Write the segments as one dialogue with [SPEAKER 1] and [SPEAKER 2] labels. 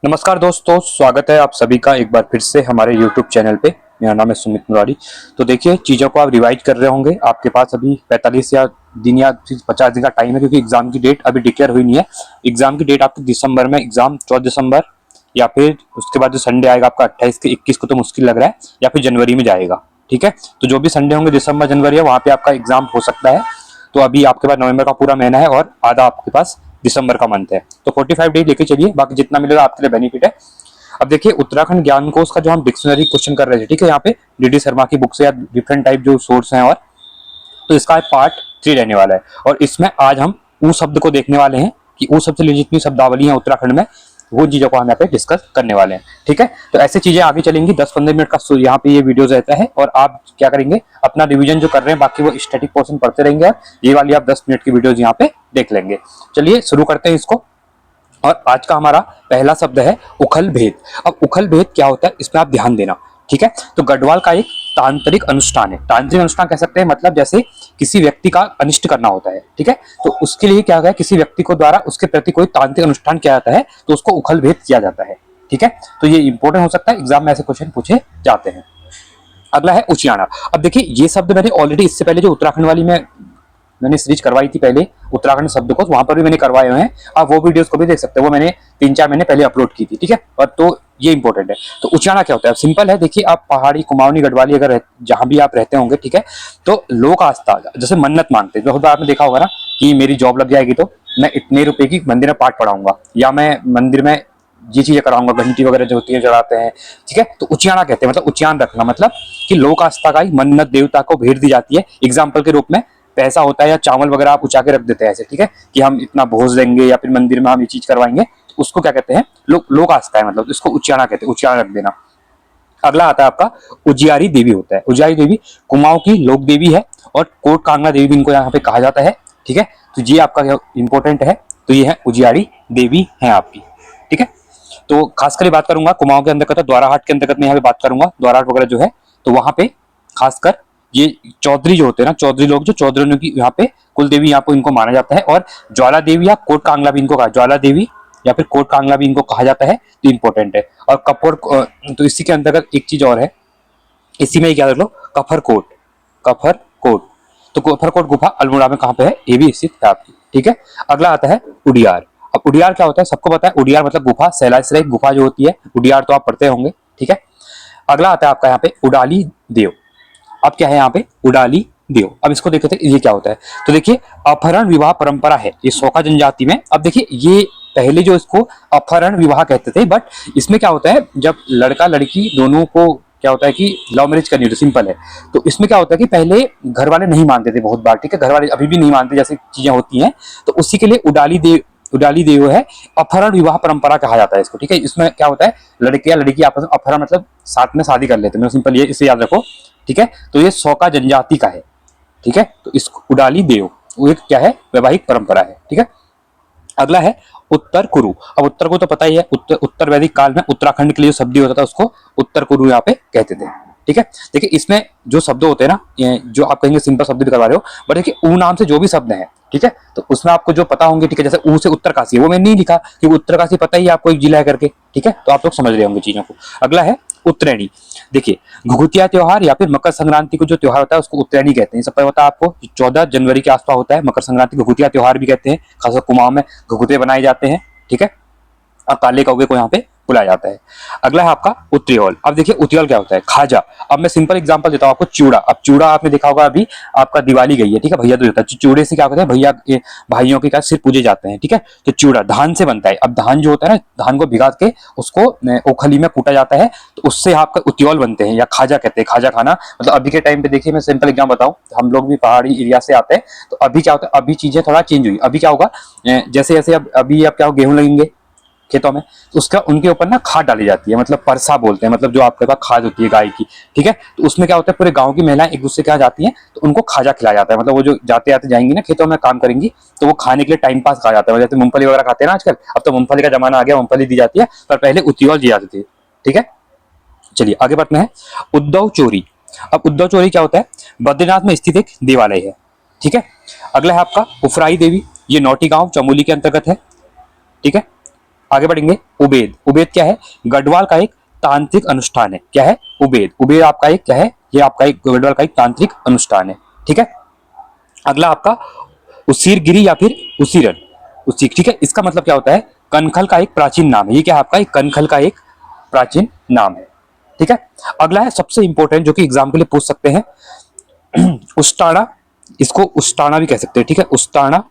[SPEAKER 1] नमस्कार दोस्तों, स्वागत है आप सभी का एक बार फिर से हमारे YouTube चैनल पे। मेरा नाम है सुमित मुरारी। तो देखिए, चीज़ों को आप रिवाइज कर रहे होंगे। आपके पास अभी 45 या दिन या 50 दिन का टाइम है, क्योंकि एग्जाम की डेट अभी डिक्लेयर हुई नहीं है। एग्जाम की डेट आपकी दिसंबर में, एग्जाम 14 दिसंबर या फिर उसके बाद जो संडे आएगा आपका 28 के 21 को, तो मुश्किल लग रहा है, या फिर जनवरी में जाएगा। ठीक है, तो जो भी संडे होंगे दिसंबर जनवरी है, वहाँ पे आपका एग्जाम हो सकता है। तो अभी आपके पास नवंबर का पूरा महीना है और आधा आपके पास दिसंबर का मंथ है। तो 45 डेज लेके चलिए, बाकी जितना मिलेगा आपके लिए बेनिफिट है। अब देखिए, उत्तराखंड ज्ञान कोश का जो हम डिक्शनरी क्वेश्चन कर रहे थे, ठीक है, यहाँ पे डीडी शर्मा की बुक से या डिफरेंट टाइप जो सोर्स हैं, और तो इसका पार्ट 3 रहने वाला है। और इसमें आज हम ऊ शब्द को देखने वाले हैं कि ऊ शब्द से जितनी शब्दावली है उत्तराखंड में, वो चीजों को हम यहाँ पे डिस्कस करने वाले हैं। ठीक है, तो ऐसी चीजें आगे चलेंगी। 10-15 मिनट का यहाँ पे ये वीडियो रहता है, और आप क्या करेंगे, अपना रिवीजन जो कर रहे हैं बाकी वो स्टैटिक पोर्शन पढ़ते रहेंगे, और ये वाली आप 10 मिनट की वीडियोज यहाँ पे देख लेंगे। चलिए शुरू करते हैं इसको। और आज का हमारा पहला शब्द है उखल भेद। अब उखल भेद क्या होता है, इसमें आप ध्यान देना। ठीक है, तो गढ़वाल का एक तांत्रिक अनुष्ठान है। तांत्रिक अनुष्ठान कह सकते हैं, मतलब जैसे किसी व्यक्ति का अनिष्ट करना होता है। ठीक है, तो उसके लिए क्या है, किसी व्यक्ति को द्वारा उसके प्रति कोई तांत्रिक अनुष्ठान किया जाता है, तो उसको उखल भेद किया जाता है। ठीक है, तो ये इंपॉर्टेंट हो सकता है, एग्जाम में ऐसे क्वेश्चन पूछे जाते हैं। अगला है उचियाना। अब देखिए, ये शब्द मैंने ऑलरेडी इससे पहले जो उत्तराखंड वाली में मैंने सीरीज करवाई थी पहले, उत्तराखंड शब्द को, वहां पर भी मैंने करवाए हुए हैं। आप वो वीडियोस को भी देख सकते हैं, वो मैंने 3-4 महीने पहले अपलोड की थी। ठीक है, और तो ये इंपॉर्टेंट है। तो उचाना क्या होता है, सिंपल है। देखिए, आप पहाड़ी, कुमाऊनी, गढ़वाली अगर जहां भी आप रहते होंगे, ठीक है, तो लोक आस्था, जैसे मन्नत मांगते हैं, जो आपने देखा होगा ना कि मेरी जॉब लग जाएगी तो मैं इतने रुपए की मंदिर में पाठ पढ़ाऊंगा, या मैं मंदिर में ये चीजें कराऊंगा, घंटी वगैरह जो होती है चढ़ाते हैं। ठीक है, तो उचियाना कहते हैं, मतलब उच्चारण रखना, मतलब कि लोक आस्था का ही मन्नत देवता को भेंट दी जाती है। एग्जाम्पल के रूप में पैसा होता है या चावल वगैरह आप उचा के रख देते हैं ऐसे, ठीक है, कि हम इतना भोज देंगे या फिर मंदिर में हम ये चीज करवाएंगे, तो उसको क्या कहते हैं, लोक आस्था है, मतलब इसको उच्चारण कहते हैं, उच्चारण रख देना। अगला आता है आपका उजियारी देवी होता है। उजियारी देवी कुमाऊं की लोक देवी है, और कोट कांगड़ा देवी भी इनको यहाँ पे कहा जाता है। ठीक है, तो ये आपका इंपॉर्टेंट है। तो ये है उजियारी देवी है आपकी। ठीक है, तो खासकर बात करूंगा कुमाऊं के अंतर्गत, द्वाराहाट के अंतर्गत में यहाँ पे बात करूंगा, द्वाराहाट वगैरह जो है, तो वहां पे खासकर ये चौधरी जो होते हैं ना, चौधरी लोग, जो चौधरी की यहाँ पे कुल देवी यहाँ पे इनको माना जाता है। और ज्वाला देवी या कोट कांगला भी इनको कहा, ज्वाला देवी या फिर कोट कांगला भी इनको कहा जाता है, तो इंपॉर्टेंट है। और कपूर, तो इसी के अंतर्गत एक चीज और है, इसी में क्या रख लो, कफर कोट। कफर कोट, तो कफर कोट गुफा अल्मोड़ा में कहाँ पे है, ये भी स्थित है आपकी। ठीक है, अगला आता है उडियार। अब उडियार क्या होता है, सबको पता है, उडियार मतलब गुफा, सैलासराय गुफा जो होती है, उडियार तो आप पढ़ते होंगे। ठीक है, अगला आता है आपका यहाँ पे उडाली देव। अब क्या है यहाँ पे, उडाली देव। अब इसको देखते हैं ये क्या होता है। तो देखिए, अपहरण विवाह परंपरा है ये सोका जनजाति में। अब देखिए, ये पहले जो इसको अपहरण विवाह कहते थे, बट इसमें क्या होता है, जब लड़का लड़की दोनों को क्या होता है कि लव मैरिज करनी होती है, सिंपल है। तो इसमें क्या होता है कि पहले घर वाले नहीं मानते थे बहुत बार, ठीक है, घर वाले अभी भी नहीं मानते, जैसे चीजें होती हैं, तो उसी के लिए उडाली देव है, अपहरण विवाह परंपरा कहा जाता है इसको। ठीक है, इसमें क्या होता है, लड़के या लड़की आपस में अपहरण मतलब साथ में शादी कर लेते हैं, सिंपल, ये इसे याद रखो। ठीक है, तो ये सोका जनजाति का है। ठीक है, तो इस उडाली देव वो एक क्या है, वैवाहिक परंपरा है। ठीक है, अगला है उत्तर कुरु। अब उत्तर को तो पता ही है, उत्तर वैदिक काल में उत्तराखंड के लिए जो शब्द होता था उसको उत्तर कुरु यहाँ पे कहते थे। ठीक है, देखिए इसमें जो शब्द होते हैं ना, जो आप कहेंगे सिंपल शब्द भी करवा रहे हो, बट देखिए ऊ नाम से जो भी शब्द हैं, ठीक है, तो उसमें आपको जो पता होंगे, ठीक है, जैसे ऊ से उत्तरकाशी, वो मैंने नहीं लिखा कि उत्तरकाशी पता ही आपको एक जिला है करके। ठीक है, तो आप लोग समझ रहे होंगे चीजों को। अगला है उत्तरायणी। देखिए, घुघुतिया त्योहार या फिर मकर संक्रांति को जो त्योहार होता है उसको उत्तरायणी कहते हैं। सब पता है आपको, 14 जनवरी के आसपास होता है मकर संक्रांति, घुघुतिया त्योहार भी कहते हैं, खासकर कुमाऊं में घुघुते बनाए जाते हैं। ठीक है, और काले कौवे को यहाँ पे बुलाया जाता है। अगला है आपका उत्रियोल। अब देखिए उत्रियोल क्या होता है, खाजा। अब मैं सिंपल एग्जांपल देता हूँ आपको, चूड़ा। अब चूड़ा आपने देखा होगा, अभी आपका दिवाली गई है, ठीक है, भैया दूज होता है, चूड़े से क्या होता है, भैया भाइयों के क्या सिर पूजे जाते हैं। ठीक है, तो चूड़ा धान से बनता है। अब धान जो होता है ना, धान को भिगा के उसको ओखली में कूटा जाता है, तो उससे आपका उत्रियोल बनते हैं, या खाजा कहते हैं, खाजा खाना। मतलब अभी के टाइम पे देखिए, मैं सिंपल एग्जाम बताऊं, हम लोग भी पहाड़ी एरिया से आते हैं, तो अभी क्या होता है, अभी चीजें थोड़ा चेंज हुई। अभी क्या होगा, जैसे जैसे अभी अब क्या गेहूं लगेंगे खेतों में, तो उसका उनके ऊपर ना खाद डाली जाती है, मतलब परसा बोलते हैं, मतलब जो आपके पास खाद होती है गाय की। ठीक है, तो उसमें क्या होता है, पूरे गांव की महिलाएं एक दूसरे के यहाँ जाती हैं, तो उनको खाजा खिलाया जाता है। मतलब वो जो जाते आते जाएंगी ना खेतों में काम करेंगी, तो वो खाने के लिए टाइम पास खा जाता है। जैसे मूंगफली वगैरह खाते हैं ना आजकल, अब तो मूंगफली का जमाना आ गया, मूंगफली दी जाती है, पर पहले उत्रियोल दी जाती थी। ठीक है, चलिए आगे बढ़ते हैं। उद्धव चोरी। अब उद्धव चोरी क्या होता है, बद्रीनाथ में स्थित एक देवालय है। ठीक है, अगला है आपका उफराई देवी, ये नौटी गांव चमोली के अंतर्गत है। ठीक है, आगे बढ़ेंगे। उबेद, उबेद क्या है? गढ़वाल का एक तांत्रिक अनुष्ठान है। क्या है? उबेद, उबेद आपका एक क्या है? ये आपका एक गढ़वाल का एक तांत्रिक अनुष्ठान है। ठीक है। अगला आपका उसीरगिरी या फिर उसीरन, उसी, ठीक है। इसका मतलब क्या होता है? कनखल का एक प्राचीन नाम है। ये क्या आपका? एक कनखल का एक प्राचीन नाम है। ठीक है। अगला है सबसे इंपॉर्टेंट, जो कि एग्जाम के लिए पूछ सकते हैं, उस्ताना, इसको उस्ताना भी कह सकते हैं। ठीक है, उस्ताना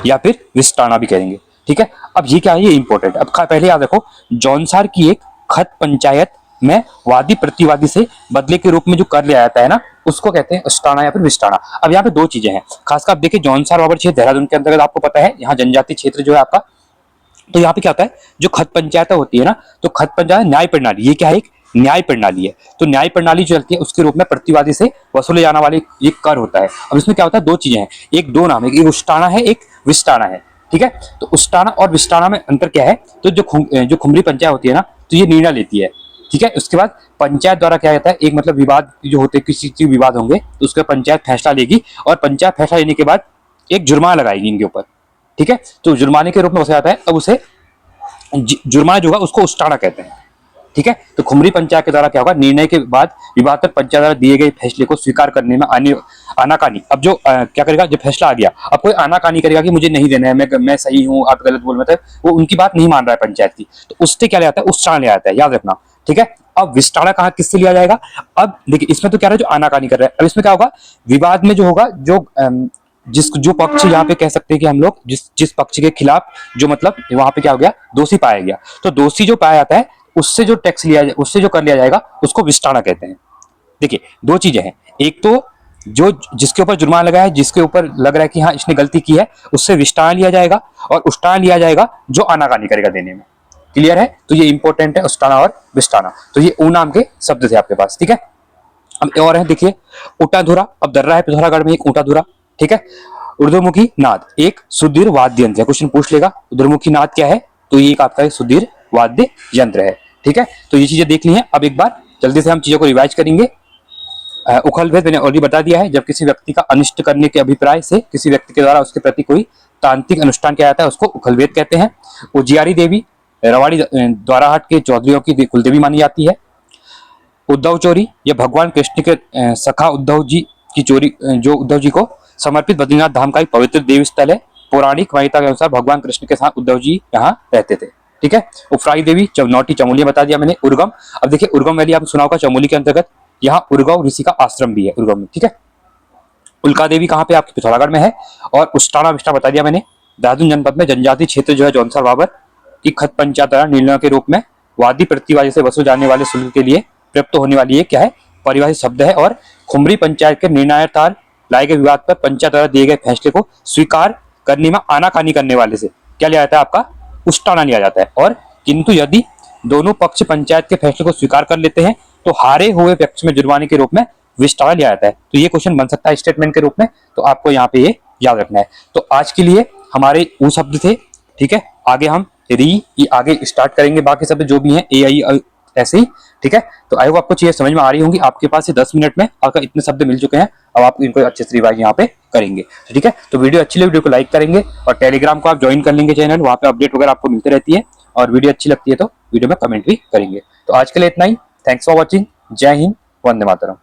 [SPEAKER 1] या फिर विस्ताना भी कहेंगे। ठीक है। अब ये क्या है? ये इंपॉर्टेंट। अब पहले याद रखो, जौनसार की एक खत पंचायत में वादी प्रतिवादी से बदले के रूप में जो कर लिया जाता है ना, उसको कहते हैं उस्ताना या फिर विस्ताना। अब यहाँ पे दो चीजें हैं खासकर। आप देखिए, जौनसार बाबर क्षेत्र देहरादून के अंतर्गत, आपको पता है यहाँ जनजाति क्षेत्र जो है आपका। तो यहाँ पे क्या होता है, जो खत पंचायत होती है ना, तो खत पंचायत न्याय प्रणाली, ये क्या है? एक न्याय प्रणाली है। तो न्याय प्रणाली जो चलती है, उसके रूप में प्रतिवादी से वसूले जाने वाले एक कर होता है। अब इसमें क्या होता है? दो चीजें हैं, एक दो नाम है, एक उस्ताना है, एक विस्ताना है। ठीक है। तो उस्ताना और विस्ताना में अंतर क्या है? तो जो खुमरी पंचायत होती है ना, तो ये निर्णय लेती है। ठीक है। उसके बाद पंचायत द्वारा क्या कहता है, एक मतलब विवाद जो होते हैं, किसी चीज विवाद होंगे तो उसके पंचायत फैसला लेगी, और पंचायत फैसला लेने के बाद एक जुर्माना लगाएगी इनके ऊपर। ठीक है। तो जुर्माने के रूप में वसूला जाता है, तब उसे जुर्माना जो होगा उसको उस्ताना कहते हैं। ठीक है। तो खुमरी पंचायत के द्वारा क्या होगा? निर्णय के बाद विवाद पर पंचायत द्वारा दिए गए फैसले को स्वीकार करने में आनाकानी। अब जो क्या करेगा, जब फैसला आ गया, अब कोई आनाकानी करेगा कि मुझे नहीं देना है, मैं सही हूं, आप गलत बोल, मतलब वो उनकी बात नहीं मान रहा है पंचायत की, तो उससे क्या ले आता है? उस्ताना ले आता है, याद रखना। ठीक है। अब विस्तारा कहाँ किससे लिया जाएगा? अब देखिए, इसमें तो क्या रहा है, जो आनाकानी कर रहा है। अब इसमें क्या होगा? विवाद में जो होगा, जो पक्ष यहाँ पे कह सकते हैं कि हम लोग जिस पक्ष के खिलाफ जो मतलब वहां पे क्या हो गया, दोषी पाया गया, तो दोषी जो पाया जाता है, उससे जो टैक्स लिया, उससे जो कर लिया जाएगा, उसको विस्तारा कहते हैं। देखिए, दो चीजें हैं, एक तो जो जिसके ऊपर जुर्माना लगा है, जिसके ऊपर लग रहा है कि हाँ इसने गलती की है, उससे विस्तारा लिया जाएगा, और उस्ताना लिया जाएगा जो आनाकानी करेगा देने में। क्लियर है? तो ये इंपॉर्टेंट है, उस्ताना और विस्तारा। तो ये ऊ नाम के शब्द थे आपके पास। ठीक है। अब और है, देखिए, ऊँटाधुरा। अब दर्रा है पिथौरागढ़ में एक ऊँटाधुरा। ठीक है। ऊर्ध्वमुखी नाद एक सुदृढ़ वाद्य यंत्र है। क्वेश्चन पूछ लेगा, ऊर्ध्वमुखी नाद क्या है? तो ये एक आपका सुदृढ़ वाद्य यंत्र है। ठीक है। तो ये चीजें देख ली हैं। अब एक बार जल्दी से हम चीजों को रिवाइज करेंगे। उखल भेद मैंने ऑलरेडी बता दिया है, जब किसी व्यक्ति का अनिष्ट करने के अभिप्राय से किसी व्यक्ति के द्वारा उसके प्रति कोई तांत्रिक अनुष्ठान किया जाता है, उसको उखल भेद कहते हैं। उजियारी देवी रवाड़ी द्वाराहाट के चौधरियों की कुलदेवी मानी जाती है। उद्धव चोरी, ये भगवान कृष्ण के सखा उद्धव जी की चोरी, जो उद्धव जी को समर्पित बद्रीनाथ धाम का एक पवित्र देव स्थल है। पौराणिक मान्यता के अनुसार भगवान कृष्ण के साथ उद्धव जी यहाँ रहते थे। ठीक है। उफराई देवी चौनौटी चमोली बता दिया मैंने। उर्गम, अब देखिए उर्गम वैली आपने सुना होगा, चमोली के अंतर्गत, यहाँ उर्गव ऋषि का आश्रम भी है उर्गम में। ठीक है। उल्का देवी कहाँ पे? आपके पिथौरागढ़ में है। और उस्ताना विस्ताना बता दिया मैंने। देहरादून जनपद में जनजाति क्षेत्र जो है, जौनसार बाबर की खत पंचायत द्वारा निर्णय के रूप में वादी प्रतिवादी से वसूले जाने वाले शुल्क के लिए प्राप्त होने वाली ये क्या है? परिभाषित शब्द है। और खुमरी पंचायत के निर्णयानुसार लाए गए विवाद पर पंचायत द्वारा दिए गए फैसले को स्वीकार करने में आनाकानी करने वाले से क्या लिया जाता है? आपका उस्ताना लिया जाता है। और किंतु यदि दोनों पक्ष पंचायत के फैसले को स्वीकार कर लेते हैं, तो हारे हुए पक्ष में जुर्माने के रूप में विस्तारा लिया जाता है। तो ये क्वेश्चन बन सकता है स्टेटमेंट के रूप में, तो आपको यहाँ पे ये याद रखना है। तो आज के लिए हमारे वो शब्द थे। ठीक है। आगे हम आगे स्टार्ट करेंगे, बाकी शब्द जो भी हैं ए आई ऐसे ही। ठीक है। तो आई होप आपको चीजें समझ में आ रही होंगी। आपके पास ये 10 मिनट में आपका इतने शब्द मिल चुके हैं, अब आप इनको अच्छे से रिवाइज यहाँ पे करेंगे। ठीक है। तो वीडियो अच्छी लगी, वीडियो को लाइक करेंगे, और टेलीग्राम को आप ज्वाइन कर लेंगे चैनल, वहाँ पे अपडेट वगैरह आपको मिलती रहती है। और वीडियो अच्छी लगती है तो वीडियो में कमेंट भी करेंगे। तो आज के लिए इतना ही। Thanks for watching. जय हिंद, वंदे मातरम।